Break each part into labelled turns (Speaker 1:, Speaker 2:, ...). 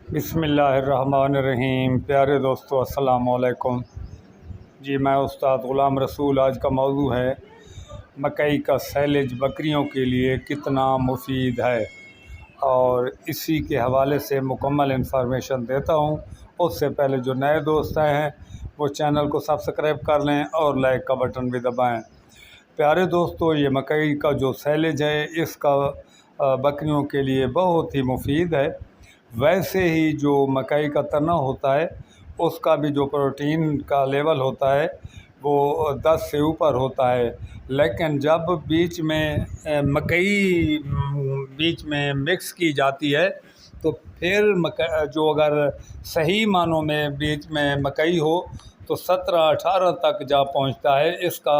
Speaker 1: बिस्मिल्लाहिर्रहमानिर्रहीम। प्यारे दोस्तों, अस्सलाम वालेकुम। जी, मैं उस्ताद ग़ुलाम रसूल। आज का मौजू है मकई का सैलेज बकरियों के लिए कितना मुफीद है, और इसी के हवाले से मुकम्मल इन्फॉर्मेशन देता हूँ। उससे पहले जो नए दोस्त आए हैं वो चैनल को सब्सक्राइब कर लें और लाइक का बटन भी दबाएँ। प्यारे दोस्तों, ये मकई का जो सैलेज है इसका बकरियों के लिए बहुत ही मुफीद है। वैसे ही जो मकई का तना होता है उसका भी जो प्रोटीन का लेवल होता है वो 10 से ऊपर होता है, लेकिन जब बीच में मकई बीच में मिक्स की जाती है तो फिर जो अगर सही मानों में बीच में मकई हो तो 17-18 तक जा पहुंचता है। इसका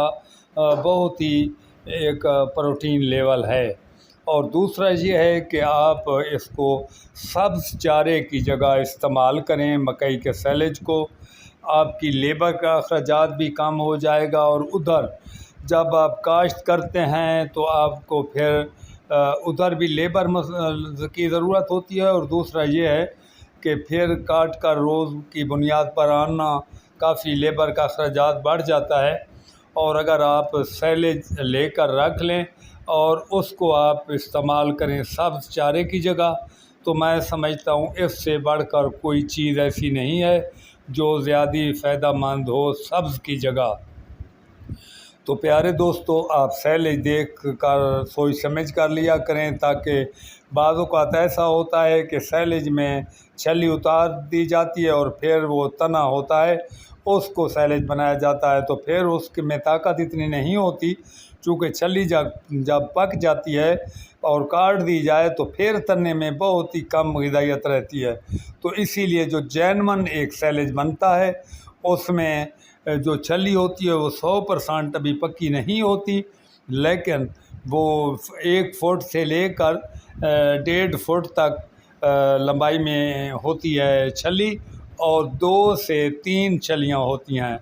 Speaker 1: बहुत ही एक प्रोटीन लेवल है। और दूसरा ये है कि आप इसको सब्ज़ चारे की जगह इस्तेमाल करें मकई के सैलेज को। आपकी लेबर का अखराजात भी कम हो जाएगा, और उधर जब आप काश्त करते हैं तो आपको फिर उधर भी लेबर की ज़रूरत होती है, और दूसरा ये है कि फिर काट कर रोज़ की बुनियाद पर आना काफ़ी लेबर का अखराजात बढ़ जाता है। और अगर आप सैलेज लेकर रख लें और उसको आप इस्तेमाल करें सब्ज़ चारे की जगह, तो मैं समझता हूँ इससे बढ़कर कोई चीज़ ऐसी नहीं है जो ज़्यादा फ़ायदेमंद हो सब्ज़ की जगह। तो प्यारे दोस्तों, आप सैलेज देख कर सोच समझ कर लिया करें, ताकि बाज़ औक़ात ऐसा होता है कि सैलेज में छली उतार दी जाती है और फिर वो तना होता है उसको सैलेज बनाया जाता है, तो फिर उसके में ताकत इतनी नहीं होती। चूँकि छली जब पक जाती है और काट दी जाए तो फिर तने में बहुत ही कम ग़िज़ाइयत रहती है। तो इसीलिए जो जैनमन एक सैलेज बनता है उसमें जो छली होती है वो 100% अभी पक्की नहीं होती, लेकिन वो 1 फुट से लेकर 1.5 फुट तक लंबाई में होती है छली, और 2 से 3 छलियाँ होती हैं,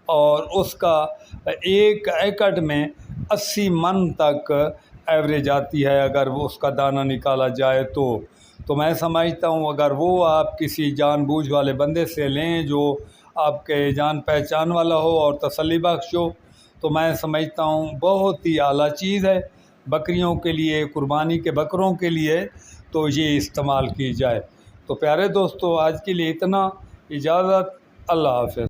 Speaker 1: और उसका 1 एकड़ में 80 मन तक एवरेज आती है अगर वो उसका दाना निकाला जाए तो मैं समझता हूँ अगर वो आप किसी जानबूझ वाले बंदे से लें जो आपके जान पहचान वाला हो और तसल्ली बख्श हो, तो मैं समझता हूँ बहुत ही आला चीज़ है बकरियों के लिए, कुर्बानी के बकरों के लिए, तो ये इस्तेमाल की जाए। तो प्यारे दोस्तों, आज के लिए इतना। इजाज़त। अल्लाह हाफ़िज़।